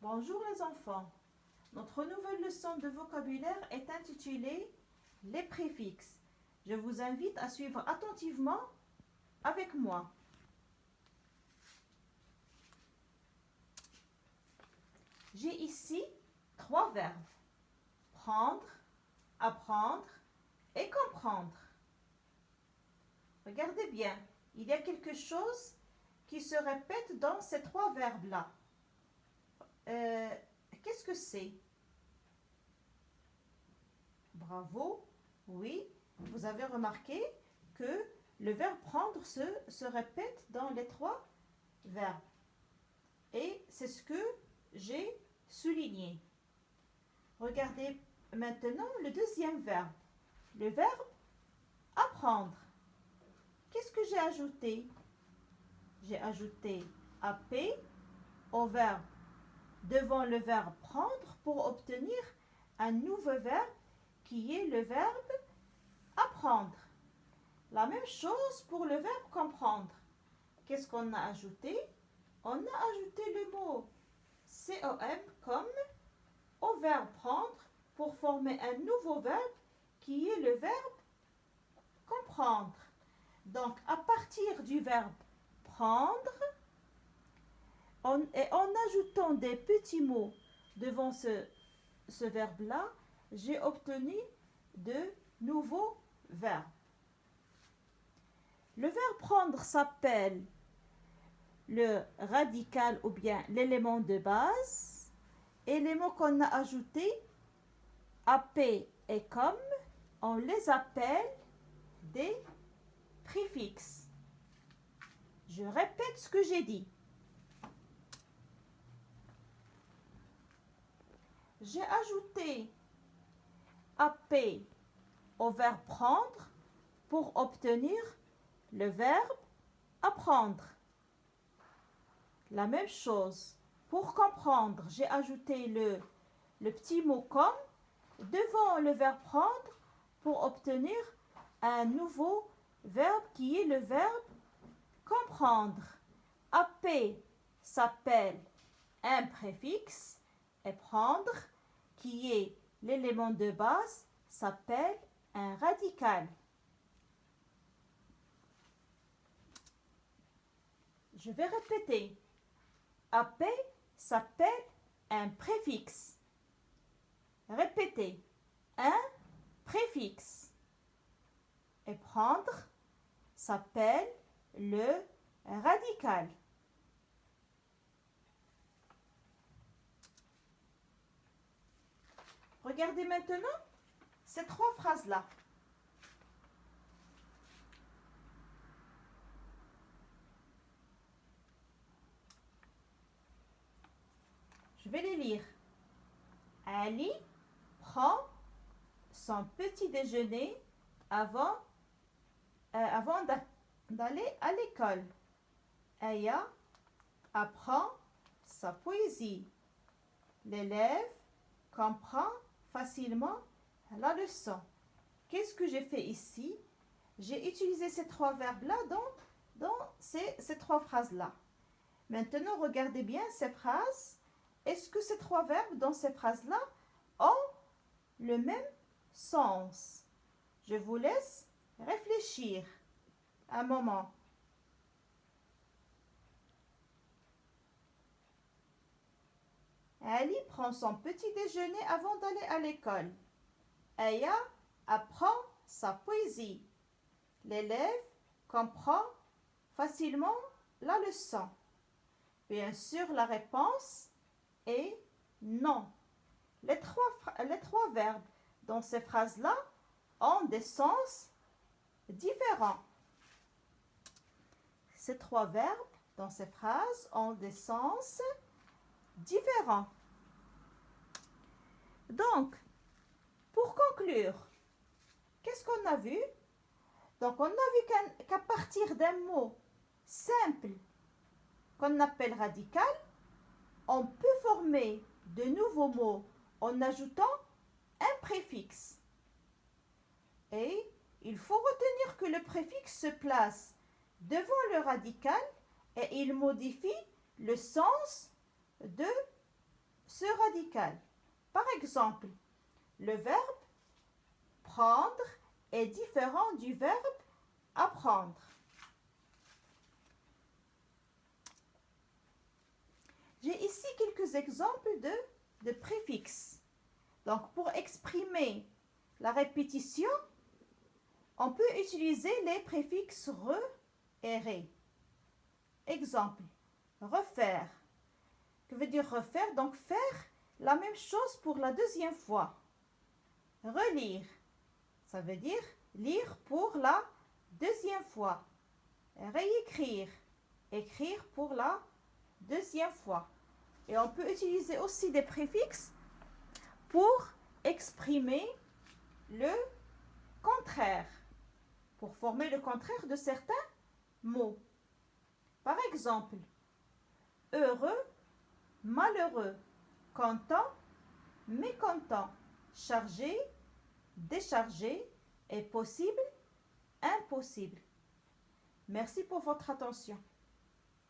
Bonjour les enfants. Notre nouvelle leçon de vocabulaire est intitulée Les préfixes. Je vous invite à suivre attentivement avec moi. J'ai ici 3 verbes. Prendre, apprendre et comprendre. Regardez bien, il y a quelque chose qui se répète dans ces 3 verbes-là. Qu'est-ce que c'est? Bravo, oui, vous avez remarqué que le verbe prendre se répète dans les 3 verbes. Et c'est ce que j'ai souligné. Regardez maintenant le deuxième verbe, le verbe apprendre. Qu'est-ce que j'ai ajouté? J'ai ajouté ap au verbe devant le verbe prendre pour obtenir un nouveau verbe qui est le verbe apprendre. La même chose pour le verbe comprendre. Qu'est-ce qu'on a ajouté? On a ajouté le mot com comme au verbe prendre pour former un nouveau verbe qui est le verbe comprendre. Donc, à partir du verbe prendre, et en ajoutant des petits mots devant ce verbe-là, j'ai obtenu de nouveaux verbes. Le verbe prendre s'appelle le radical ou bien l'élément de base. Et les mots qu'on a ajoutés, ap et comme, on les appelle des préfixes. Je répète ce que j'ai dit. J'ai ajouté ap au verbe prendre pour obtenir le verbe apprendre. La même chose. Pour comprendre, j'ai ajouté le petit mot comme devant le verbe prendre pour obtenir un nouveau verbe qui est le verbe comprendre. Ap s'appelle un préfixe et prendre, qui est l'élément de base, s'appelle un radical. Je vais répéter. Ap s'appelle un préfixe. Répétez. Un préfixe. Et prendre s'appelle le radical. Regardez maintenant ces 3 phrases-là. Je vais les lire. Ali prend son petit déjeuner avant d'aller à l'école. Aya apprend sa poésie. L'élève comprend facilement la leçon. Qu'est-ce que j'ai fait ici? J'ai utilisé ces 3 verbes-là dans ces 3 phrases-là. Maintenant, regardez bien ces phrases. Est-ce que ces 3 verbes dans ces phrases-là ont le même sens? Je vous laisse réfléchir un moment. Ali prend son petit déjeuner avant d'aller à l'école. Aya apprend sa poésie. L'élève comprend facilement la leçon. Bien sûr, la réponse est non. Les trois verbes dans ces phrases-là ont des sens différents. Ces 3 verbes dans ces phrases ont des sens différents. Donc, pour conclure, qu'est-ce qu'on a vu? Donc, on a vu qu'à partir d'un mot simple qu'on appelle radical, on peut former de nouveaux mots en ajoutant un préfixe. Et il faut retenir que le préfixe se place devant le radical et il modifie le sens de ce radical. Par exemple, le verbe prendre est différent du verbe apprendre. J'ai ici quelques exemples de préfixes. Donc, pour exprimer la répétition, on peut utiliser les préfixes re et ré. Exemple, refaire. Que veut dire refaire? Donc, faire la même chose pour la deuxième fois. Relire. Ça veut dire lire pour la deuxième fois. Réécrire. Écrire pour la deuxième fois. Et on peut utiliser aussi des préfixes pour exprimer le contraire, pour former le contraire de certains mots. Par exemple, heureux, malheureux, content, mécontent, chargé, déchargé et possible, impossible. Merci pour votre attention.